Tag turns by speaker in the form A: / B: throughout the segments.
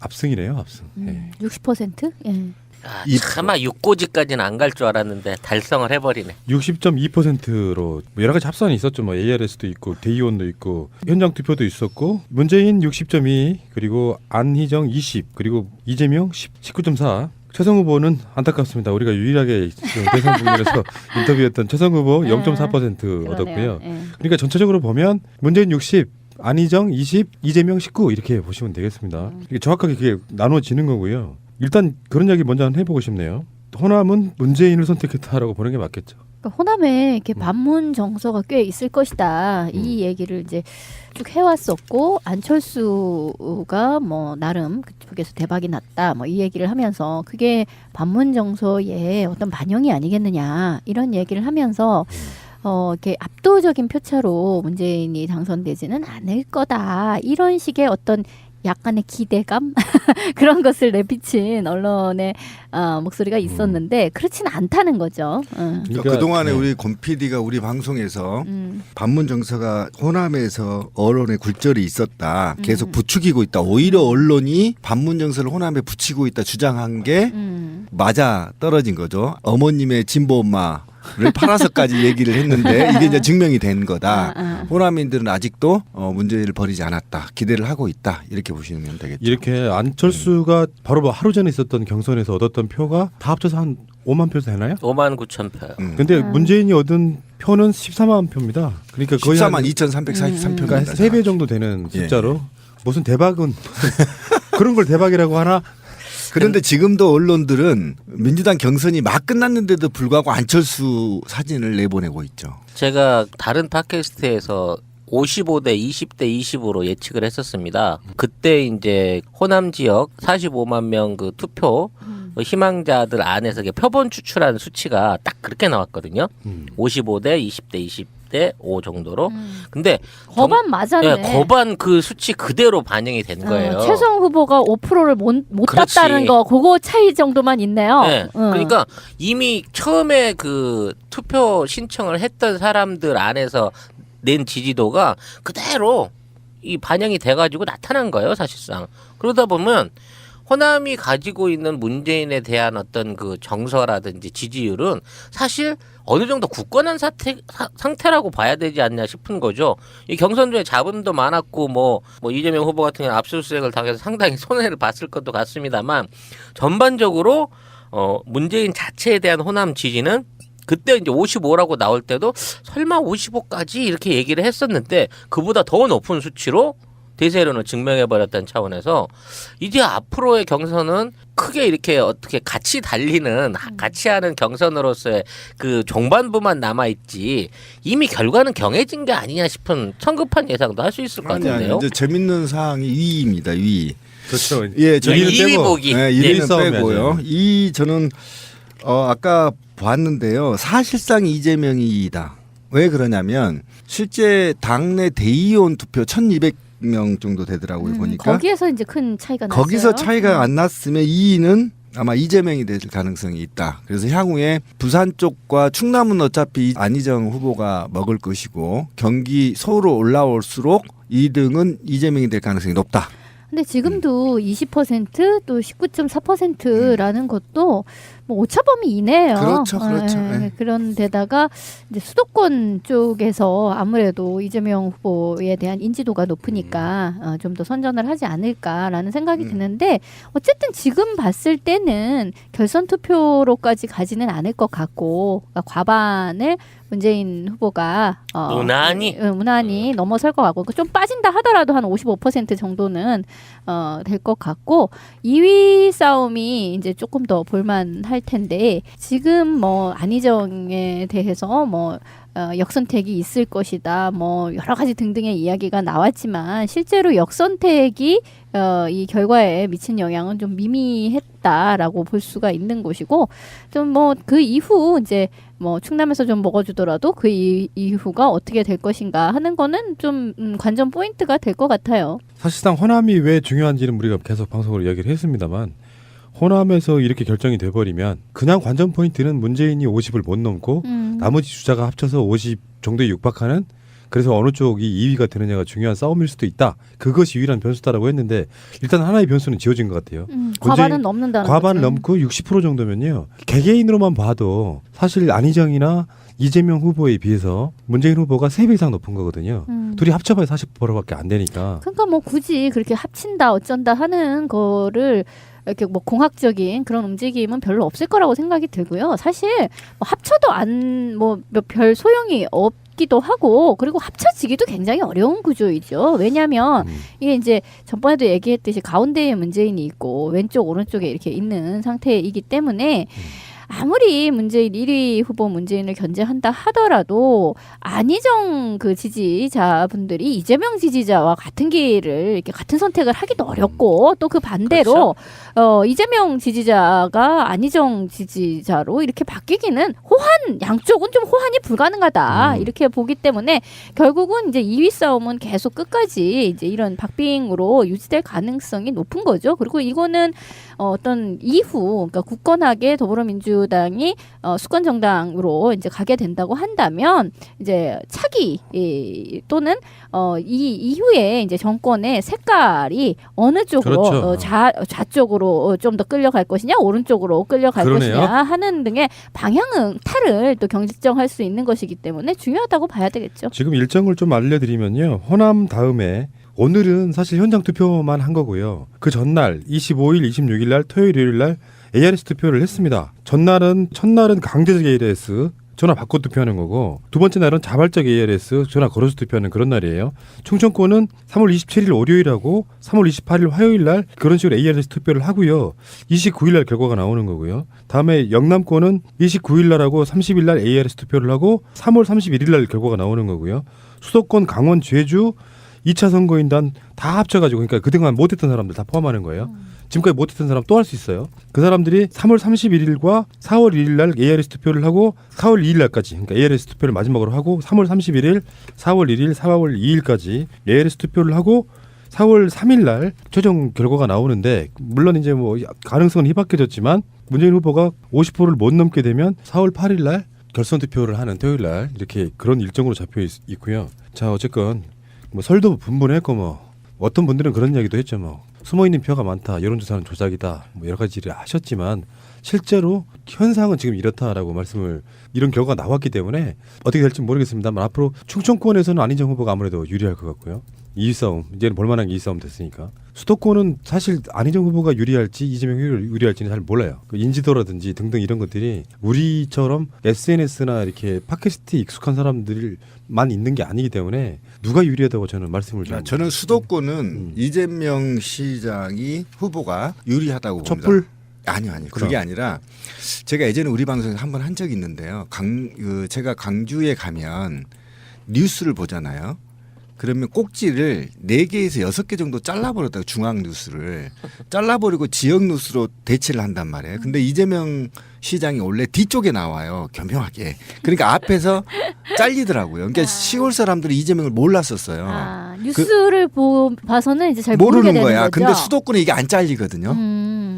A: 압승이네요, 압승. 예.
B: 60%? 예.
C: 차마 6고지까지는 안 갈 줄 알았는데 달성을 해버리네.
A: 60.2%로 여러 가지 합산이 있었죠. 뭐 ARS도 있고 대의원도 있고 현장 투표도 있었고 문재인 60.2 그리고 안희정 20 그리고 이재명 19.4. 최성 후보는 안타깝습니다. 우리가 유일하게 대선 국면에서 인터뷰했던 최성 후보 0.4% 얻었고요. 그러니까 전체적으로 보면 문재인 60, 안희정 20, 이재명 19 이렇게 보시면 되겠습니다. 이게 정확하게 그게 나눠지는 거고요. 일단 그런 이야기 먼저 한번 해보고 싶네요. 호남은 문재인을 선택했다라고 보는 게 맞겠죠.
B: 그러니까 호남에 이렇게 반문 정서가 꽤 있을 것이다. 이 얘기를 이제 쭉 해왔었고 안철수가 뭐 나름 그쪽에서 대박이 났다. 뭐 이 얘기를 하면서 그게 반문 정서의 어떤 반영이 아니겠느냐 이런 얘기를 하면서 이렇게 압도적인 표차로 문재인이 당선되지는 않을 거다. 이런 식의 어떤 약간의 기대감 그런 것을 내비친 언론의 목소리가 있었는데 그렇지는 않다는 거죠.
D: 그러니까 그동안에 우리 권 PD가 우리 방송에서 반문 정서가 호남에서 언론의 굴절이 있었다. 계속 부추기고 있다. 오히려 언론이 반문 정서를 호남에 붙이고 있다 주장한 게 맞아 떨어진 거죠. 어머님의 진보 엄마를 팔아서까지 얘기를 했는데 이게 이제 증명이 된 거다. 호남인들은 아직도 문재인을 버리지 않았다. 기대를 하고 있다. 이렇게 보시면 되겠죠.
A: 이렇게 안철수가 바로 하루 전에 있었던 경선에서 얻었던 표가 다 합쳐서 한 5만 표 되나요?
C: 5만 9천 표.
A: 근데 문재인이 얻은 표는 14만 표입니다. 그러니까 거의
D: 14만 2,343표입니다.
A: 그러니까 3배 정도 되는 숫자로 무슨 대박은 그런 걸 대박이라고 하나?
D: 그런데 지금도 언론들은 민주당 경선이 막 끝났는데도 불구하고 안철수 사진을 내보내고 있죠.
C: 제가 다른 팟캐스트에서 55대 20대 20으로 예측을 했었습니다. 그때 이제 호남 지역 45만 명 그 투표 희망자들 안에서 표본 추출한 수치가 딱 그렇게 나왔거든요. 55대 20대 20대 5 정도로. 근데
B: 거반 맞았네.
C: 거반 그 수치 그대로 반영이 된 거예요.
B: 최성 후보가 5%를 못 땄다는 거 그거 차이 정도만 있네요.
C: 네. 그러니까 이미 처음에 그 투표 신청을 했던 사람들 안에서 낸 지지도가 그대로 이 반영이 돼가지고 나타난 거예요, 사실상. 그러다 보면 호남이 가지고 있는 문재인에 대한 어떤 그 정서라든지 지지율은 사실 어느 정도 굳건한 상태라고 봐야 되지 않냐 싶은 거죠. 이 경선 중에 잡음도 많았고 뭐 이재명 후보 같은 경우는 압수수색을 당해서 상당히 손해를 봤을 것도 같습니다만 전반적으로 문재인 자체에 대한 호남 지지는 그때 이제 55라고 나올 때도 설마 55까지 이렇게 얘기를 했었는데 그보다 더 높은 수치로 대세론을 증명해버렸다는 차원에서 이제 앞으로의 경선은 크게 이렇게 어떻게 같이 달리는 같이 하는 경선으로서의 그 종반부만 남아있지 이미 결과는 경해진 게 아니냐 싶은 성급한 예상도 할 수 있을 것 같은데요.
D: 이제 재밌는 사항이 2위입니다. 2위.
A: 그렇죠.
D: 예, 저는
C: 2위 보기.
D: 네, 1위는 빼고요. 이 저는 아까 봤는데요. 사실상 이재명이다. 왜 그러냐면 실제 당내 대의원 투표 1,200명 정도 되더라고요. 보니까.
B: 거기에서 이제 큰 차이가 났어요.
D: 거기서 차이가 안 났으면 2위는 아마 이재명이 될 가능성이 있다. 그래서 향후에 부산 쪽과 충남은 어차피 안희정 후보가 먹을 것이고 경기 서울로 올라올수록 2등은 이재명이 될 가능성이 높다.
B: 근데 지금도 20%또 19.4%라는 것도 뭐 오차범위 이내예요.
D: 그렇죠, 그렇죠. 네.
B: 그런 데다가 이제 수도권 쪽에서 아무래도 이재명 후보에 대한 인지도가 높으니까 좀 더 선전을 하지 않을까라는 생각이 드는데 어쨌든 지금 봤을 때는 결선 투표로까지 가지는 않을 것 같고 그러니까 과반을 문재인 후보가 무난히 넘어설 것 같고 좀 빠진다 하더라도 한 55% 정도는 될 것 같고 2위 싸움이 이제 조금 더 볼만할 텐데 지금 뭐 안희정에 대해서 뭐 역선택이 있을 것이다 뭐 여러 가지 등등의 이야기가 나왔지만 실제로 역선택이 이 결과에 미친 영향은 좀 미미했다라고 볼 수가 있는 것이고 좀 뭐 그 이후 이제 뭐 충남에서 좀 먹어주더라도 그 이후가 어떻게 될 것인가 하는 거는 좀 관전 포인트가 될 것 같아요.
A: 사실상 호남이 왜 중요한지는 우리가 계속 방송으로 이야기를 했습니다만 호남에서 이렇게 결정이 돼버리면 그냥 관전 포인트는 문재인이 50을 못 넘고 나머지 주자가 합쳐서 50 정도에 육박하는 그래서 어느 쪽이 2위가 되느냐가 중요한 싸움일 수도 있다. 그것이 유일한 변수다라고 했는데 일단 하나의 변수는 지워진 것 같아요.
B: 과반은 넘는다는
A: 과반을
B: 거지.
A: 넘고 60% 정도면요. 개개인으로만 봐도 사실 안희정이나 이재명 후보에 비해서 문재인 후보가 3배 이상 높은 거거든요. 둘이 합쳐봐야 40%밖에 안 되니까.
B: 그러니까 뭐 굳이 그렇게 합친다 어쩐다 하는 거를 이렇게 뭐 공학적인 그런 움직임은 별로 없을 거라고 생각이 들고요. 사실 뭐 합쳐도 안 뭐 별 소용이 없기도 하고 그리고 합쳐지기도 굉장히 어려운 구조이죠. 왜냐하면 이게 이제 전번에도 얘기했듯이 가운데에 문재인이 있고 왼쪽 오른쪽에 이렇게 있는 상태이기 때문에 아무리 문재인 1위 후보 문재인을 견제한다 하더라도 안희정 그 지지자분들이 이재명 지지자와 같은 길을 이렇게 같은 선택을 하기도 어렵고 또 그 반대로 이재명 지지자가 안희정 지지자로 이렇게 바뀌기는 양쪽은 좀 호환이 불가능하다 이렇게 보기 때문에 결국은 이제 2위 싸움은 계속 끝까지 이제 이런 박빙으로 유지될 가능성이 높은 거죠. 그리고 이거는 어떤 이후 그러니까 굳건하게 더불어민주당이 수권 정당으로 이제 가게 된다고 한다면 이제 차기 또는 이 이후에 이제 정권의 색깔이 어느 쪽으로
A: 그렇죠.
B: 좌쪽으로 좀 더 끌려갈 것이냐 오른쪽으로 끌려갈
A: 그러네요.
B: 것이냐 하는 등의 방향은 탈을 또 경직정할 수 있는 것이기 때문에 중요하다고 봐야 되겠죠.
A: 지금 일정을 좀 알려드리면요. 호남 다음에 오늘은 사실 현장 투표만 한 거고요. 그 전날 25일, 26일 날 토요일, 일요일 날 ARS 투표를 했습니다. 첫날은 강제적 ARS 전화 받고 투표하는 거고 두 번째 날은 자발적 ARS 전화 걸어서 투표하는 그런 날이에요. 충청권은 3월 27일 월요일하고 3월 28일 화요일 날 그런 식으로 ARS 투표를 하고요. 29일 날 결과가 나오는 거고요. 다음에 영남권은 29일 날하고 30일 날 ARS 투표를 하고 3월 31일 날 결과가 나오는 거고요. 수도권, 강원, 제주 2차 선거인단 다 합쳐가지고 그러니까 그동안 못했던 사람들 다 포함하는 거예요. 지금까지 못했던 사람 또 할 수 있어요. 그 사람들이 3월 31일과 4월 1일 날 ARS 투표를 하고 4월 2일 날까지 그러니까 ARS 투표를 마지막으로 하고 3월 31일, 4월 1일, 4월 2일까지 ARS 투표를 하고 4월 3일 날 최종 결과가 나오는데 물론 이제 뭐 가능성은 희박해졌지만 문재인 후보가 50%를 못 넘게 되면 4월 8일 날 결선 투표를 하는 토요일 날 이렇게 그런 일정으로 잡혀 있고요. 자 어쨌건 뭐 설도 분분했고 뭐 어떤 분들은 그런 이야기도 했죠. 뭐 숨어있는 표가 많다. 여론조사는 조작이다. 뭐 여러 가지를 하셨지만 실제로 현상은 지금 이렇다라고 말씀을 이런 결과가 나왔기 때문에 어떻게 될지 모르겠습니다만 앞으로 충청권에서는 안희정 후보가 아무래도 유리할 것 같고요. 2위 싸움 이제는 볼만한 2위 싸움 됐으니까 수도권은 사실 안희정 후보가 유리할지 이재명 후보가 유리할지는 잘 몰라요. 그 인지도라든지 등등 이런 것들이 우리처럼 SNS나 이렇게 팟캐스트에 익숙한 사람들만 있는 게 아니기 때문에 누가 유리하다고 저는 말씀을 좀
D: 저는 수도권은 이재명 시장이 후보가 유리하다고 봅니다.
A: 촛불?
D: 아니요.
A: 그럼.
D: 그게 아니라 제가 예전에 우리 방송에서 한번 한 적이 있는데요. 제가 강주에 가면 뉴스를 보잖아요. 그러면 꼭지를 4개에서 6개 정도 잘라버렸다고 중앙 뉴스를 잘라버리고 지역 뉴스로 대치를 한단 말이에요. 근데 이재명 시장이 원래 뒤쪽에 나와요. 교묘하게. 그러니까 앞에서 잘리더라고요. 그러니까 시골 사람들이 이재명을 몰랐었어요.
B: 뉴스를 봐서는 이제 잘 모르게
D: 모르는
B: 되는
D: 거야.
B: 거죠.
D: 근데 수도권에 이게 안 잘리거든요.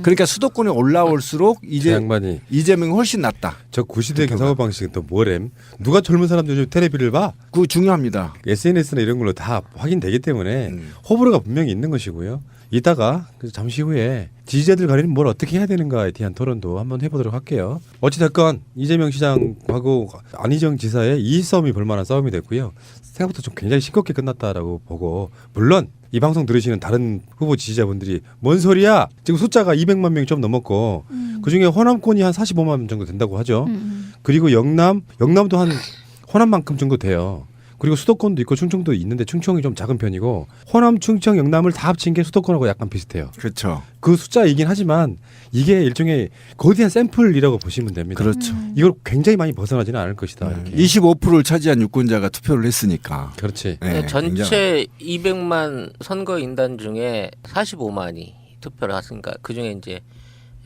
D: 그러니까 수도권에 올라올수록
A: 그 양반이
D: 이재명이 훨씬 낫다.
A: 저 구시대의 사고 방식은 또 뭐램? 누가 젊은 사람들 요즘 텔레비를 봐?
D: 그거 중요합니다.
A: SNS나 이런 걸로 다 확인되기 때문에 호불호가 분명히 있는 것이고요. 이따가 잠시 후에 지지자들 간에는 뭘 어떻게 해야 되는가에 대한 토론도 한번 해보도록 할게요. 어찌됐건 이재명 시장하고 안희정 지사의 이 싸움이 볼만한 싸움이 됐고요. 생각보다 좀 굉장히 싱겁게 끝났다라고 보고 물론 이 방송 들으시는 다른 후보 지지자분들이 뭔 소리야? 지금 숫자가 200만 명이 좀 넘었고 그중에 호남권이 한 45만 명 정도 된다고 하죠. 그리고 영남도 한 호남만큼 정도 돼요. 그리고 수도권도 있고 충청도 있는데 충청이 좀 작은 편이고 호남, 충청, 영남을 다 합친 게 수도권하고 약간 비슷해요.
D: 그렇죠.
A: 그 숫자이긴 하지만 이게 일종의 거대한 샘플이라고 보시면 됩니다.
D: 그렇죠.
A: 이걸 굉장히 많이 벗어나지는 않을 것이다. 이렇게.
D: 25%를 차지한 유권자가 투표를 했으니까.
A: 그렇지.
D: 네,
C: 전체 200만 선거인단 중에 45만이 투표를 했으니까 그 중에 이제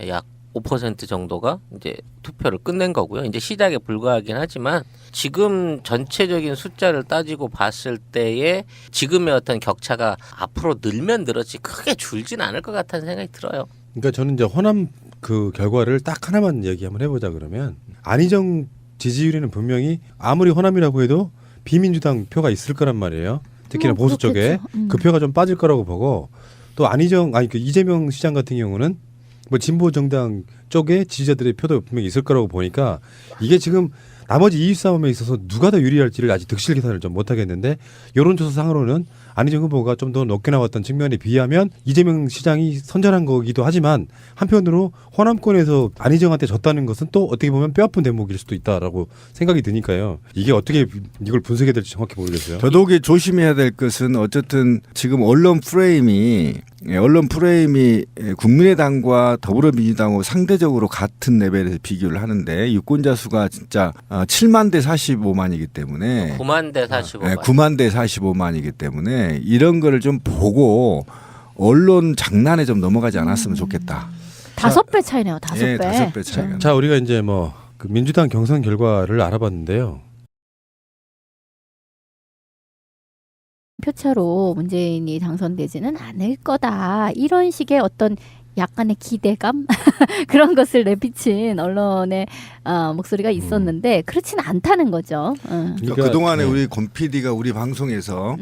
C: 약 5% 정도가 이제 투표를 끝낸 거고요. 이제 시작에 불과하긴 하지만 지금 전체적인 숫자를 따지고 봤을 때에 지금의 어떤 격차가 앞으로 늘면 늘었지 크게 줄진 않을 것 같다는 생각이 들어요.
A: 그러니까 저는 이제 호남 그 결과를 딱 하나만 얘기 한번 해보자 그러면 안희정 지지율에는 분명히 아무리 호남이라고 해도 비민주당 표가 있을 거란 말이에요. 특히나 보수 쪽에
B: 그렇겠죠.
A: 그 표가 좀 빠질 거라고 보고 또 그 이재명 시장 같은 경우는 뭐 진보 정당 쪽에 지지자들의 표도 분명히 있을 거라고 보니까 이게 지금 나머지 이익 싸움에 있어서 누가 더 유리할지를 아직 득실 계산을 좀 못하겠는데 여론조사상으로는 안희정 후보가 좀 더 높게 나왔던 측면에 비하면 이재명 시장이 선전한 거기도 하지만 한편으로 호남권에서 안희정한테 졌다는 것은 또 어떻게 보면 뼈아픈 대목일 수도 있다라고 생각이 드니까요. 이게 어떻게 이걸 분석해야 될지 정확히 모르겠어요.
D: 더더욱이 조심해야 될 것은 어쨌든 지금 언론 프레임이 국민의당과 더불어민주당하고 상대적으로 같은 레벨에서 비교를 하는데 유권자 수가 진짜 7만 대 45만이기 때문에
C: 9만 대 45만.
D: 9만 대 45만이기 때문에 이런 거를 좀 보고 언론 장난에 좀 넘어가지 않았으면 좋겠다.
B: 5배 차이네요. 5배.
D: 예, 5배 차이가.
A: 자, 우리가 이제 그 민주당 경선 결과를 알아봤는데요.
B: 표차로 문재인이 당선되지는 않을 거다. 이런 식의 어떤 약간의 기대감 그런 것을 내비친 언론의 목소리가 있었는데 그렇진 않다는 거죠.
D: 그러니까 그동안에 우리 권 PD가 우리 방송에서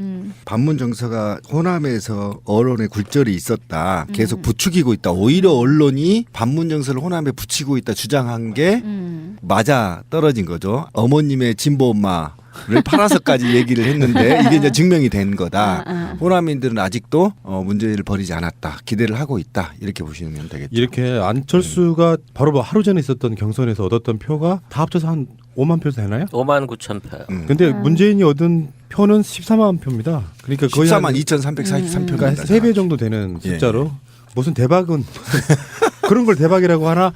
D: 반문 정서가 호남에서 언론의 굴절이 있었다. 계속 부추기고 있다. 오히려 언론이 반문 정서를 호남에 붙이고 있다 주장한 게 맞아 떨어진 거죠. 어머님의 진보 엄마를 팔아서까지 얘기를 했는데 이게 이제 증명이 된 거다. 호남인들은 아직도 문재인을 버리지 않았다. 기대를 하고 있다. 이렇게 보시면 되겠죠.
A: 이렇게 안철수가 바로 하루 전에 있었던 경선에서 얻었던 표가 다 합쳐서 한 5만 표 되나요?
C: 5만 9천 표요.
A: 근데 문재인이 얻은 표는 14만 표입니다. 그러니까 거의
D: 14만 2,343표입니다.
A: 그러니까 3배 정도 되는 숫자로 무슨 대박은 그런 걸 대박이라고 하나?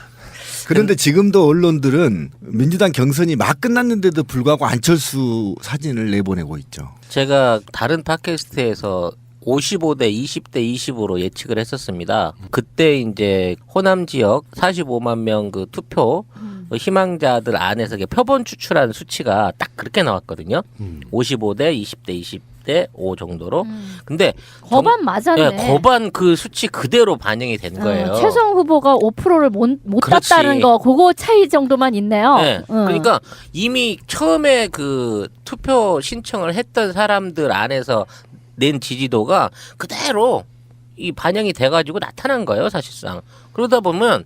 D: 그런데 지금도 언론들은 민주당 경선이 막 끝났는데도 불구하고 안철수 사진을 내보내고 있죠.
C: 제가 다른 팟캐스트에서 55대 20대 20으로 예측을 했었습니다. 그때 이제 호남 지역 45만 명 그 투표 희망자들 안에서 표본 추출한 수치가 딱 그렇게 나왔거든요. 55대 20대 20대 5 정도로. 근데
B: 거반 맞았네.
C: 네, 거반 그 수치 그대로 반영이 된 거예요.
B: 최성 후보가 5%를 못
C: 그렇지.
B: 땄다는 거 그거 차이 정도만 있네요.
C: 네. 그러니까 이미 처음에 그 투표 신청을 했던 사람들 안에서 낸 지지도가 그대로 이 반영이 돼가지고 나타난 거예요, 사실상. 그러다 보면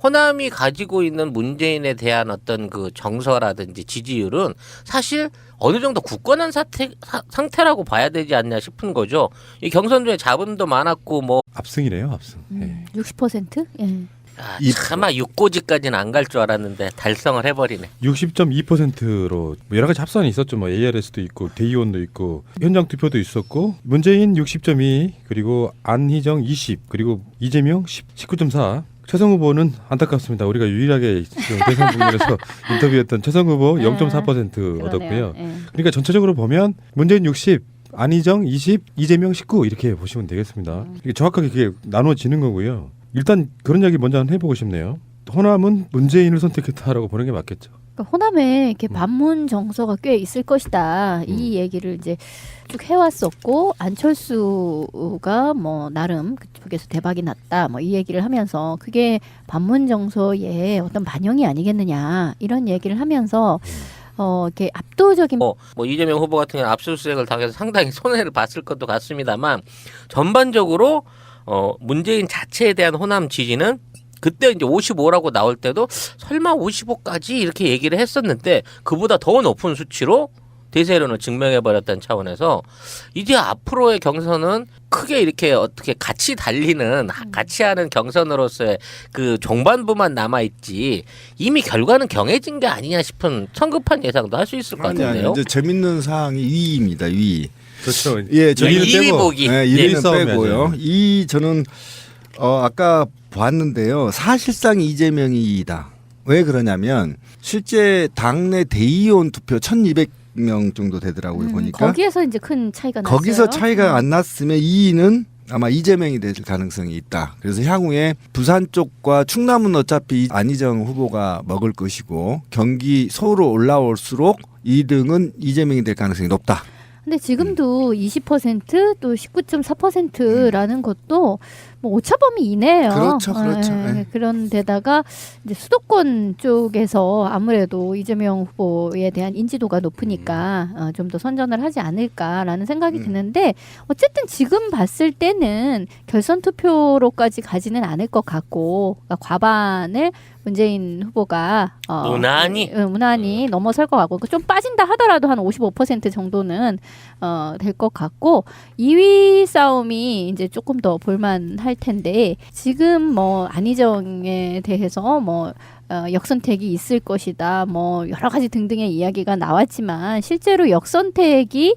C: 호남이 가지고 있는 문재인에 대한 어떤 그 정서라든지 지지율은 사실 어느 정도 굳건한 상태라고 봐야 되지 않냐 싶은 거죠. 이 경선 중에 잡음도 많았고 뭐
A: 압승이네요, 압승.
B: 60%? 예.
C: 차마 육고지까지는 안 갈 줄 알았는데 달성을 해버리네.
A: 60.2%로 여러 가지 합산이 있었죠. 뭐 ARS도 있고 대의원도 있고 현장 투표도 있었고 문재인 60.2 그리고 안희정 20 그리고 이재명 19.4 최성 후보는 안타깝습니다. 우리가 유일하게 대선 국면에서 인터뷰했던 최성 후보 0.4% 얻었고요. 그러니까 전체적으로 보면 문재인 60 안희정 20 이재명 19 이렇게 보시면 되겠습니다. 이게 정확하게 그게 나눠지는 거고요. 일단 그런 이야기 먼저 한번 해보고 싶네요. 호남은 문재인을 선택했다라고 보는 게 맞겠죠.
B: 그러니까 호남에 이렇게 반문 정서가 꽤 있을 것이다. 이 얘기를 이제 쭉 해왔었고 안철수가 뭐 나름 그쪽에서 대박이 났다. 뭐 이 얘기를 하면서 그게 반문 정서의 어떤 반영이 아니겠느냐 이런 얘기를 하면서 이렇게 압도적인
C: 뭐 이재명 후보 같은 경우는 압수수색을 당해서 상당히 손해를 봤을 것도 같습니다만 전반적으로 문재인 자체에 대한 호남 지지는 그때 이제 55라고 나올 때도 설마 55까지 이렇게 얘기를 했었는데 그보다 더 높은 수치로 대세론을 증명해버렸다는 차원에서 이제 앞으로의 경선은 크게 이렇게 어떻게 같이 달리는 같이 하는 경선으로서의 그 종반부만 남아있지 이미 결과는 정해진 게 아니냐 싶은 성급한 예상도 할 수 있을 것 같은데요.
D: 이제 재밌는 사항이 2위입니다. 2위.
A: 그렇죠.
D: 예, 저는
C: 2위 보기.
D: 네, 1위는 빼고요. 저는 아까 봤는데요. 사실상 이재명이 2위다. 왜 그러냐면 실제 당내 대의원 투표 1,200명 정도 되더라고요. 보니까.
B: 거기에서 이제 큰 차이가 났어요.
D: 거기서 차이가 안 났으면 2위는 아마 이재명이 될 가능성이 있다. 그래서 향후에 부산 쪽과 충남은 어차피 안희정 후보가 먹을 것이고 경기 서울로 올라올수록 2등은 이재명이 될 가능성이 높다.
B: 근데 지금도 20%또 19.4%라는 것도 뭐 오차범위 이내예요.
D: 그렇죠, 그렇죠. 네.
B: 그런 데다가 이제 수도권 쪽에서 아무래도 이재명 후보에 대한 인지도가 높으니까 좀 더 선전을 하지 않을까라는 생각이 드는데 어쨌든 지금 봤을 때는 결선 투표로까지 가지는 않을 것 같고 그러니까 과반을 문재인 후보가 무난히 넘어설 것 같고 좀 빠진다 하더라도 한 55% 정도는 될 것 같고 2위 싸움이 이제 조금 더 볼만할 텐데 지금 뭐 안희정에 대해서 뭐 역선택이 있을 것이다 뭐 여러 가지 등등의 이야기가 나왔지만 실제로 역선택이